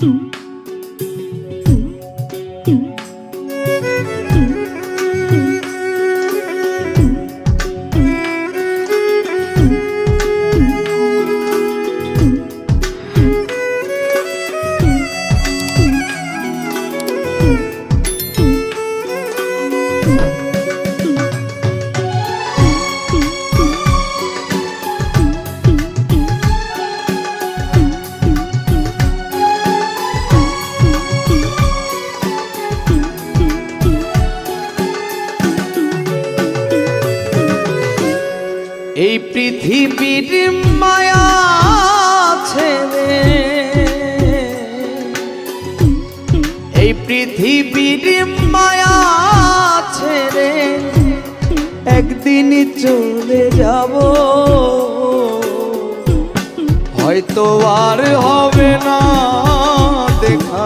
এই পৃথিবীর মায়া ছেড়ে, এই পৃথিবীর মায়া ছেড়ে একদিন চলে যাব, হয়তো আর হবে না দেখা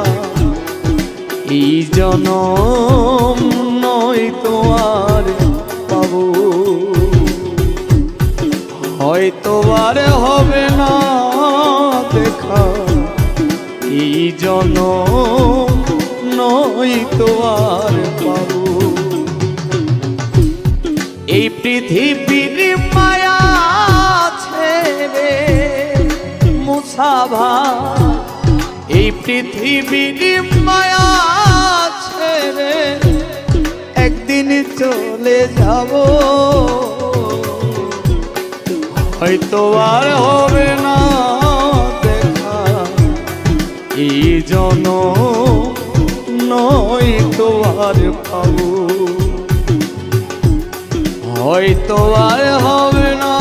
এই জনম, নয়তো আর পাবো, হয়তো আর হবে না দেখা এই জনম, নয়তো আর পাবো। এই পৃথিবীর মায়া ছেড়ে মুসাভা, এই পৃথিবীর মায়া ছেড়ে একদিন চলে যাব, হয়তো আর হবে না দেখা এই জনম, নয়তো আর পাবো, হয়তো আর হবে না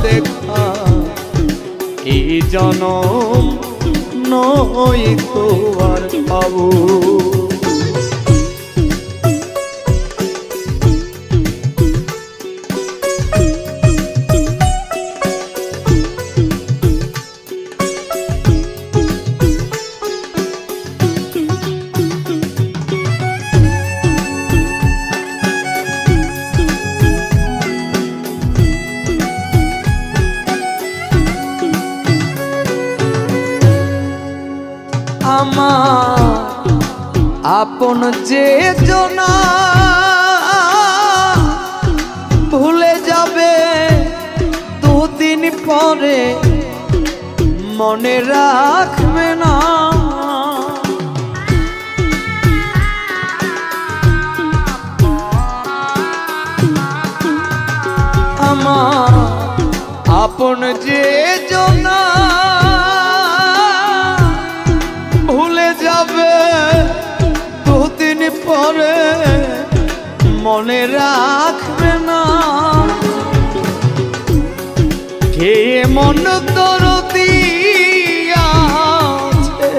দেখা এই জনম, নয়তো আর পাবো। আমার আপন যে জনা ভুলে যাবে দুদিন পরে, মনে রাখবে না আমার আপন যে জনা দুদিন পরে, মনে রাখবে না কে মন দরদি আছে,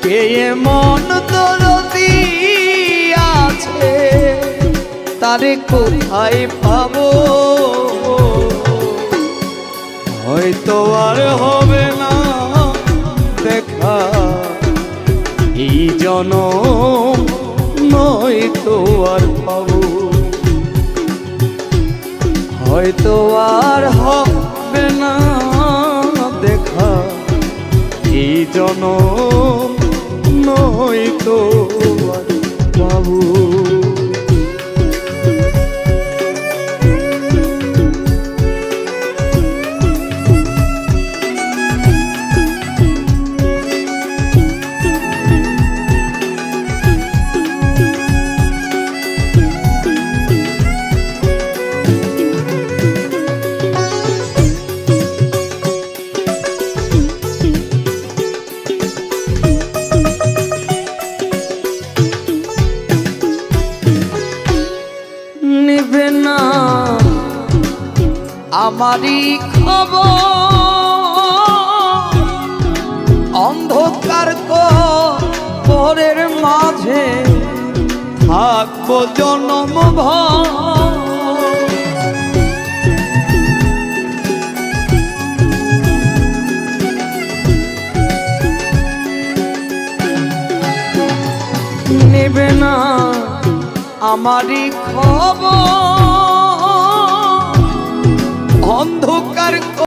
কে মন দরদি আছে, তারে কোথায় পাবো, হয়তো আর হবে না দেখা এই জনম, নয়তো আর পাবো, হয়তো আর হবে না দেখা এই জনম, নয়তো আর পাবো। নিবে না আমারই খবর, অন্ধকার কবরের মাঝে থাকবো জনমভর, নেবে না আমারই খবর, অন্ধকার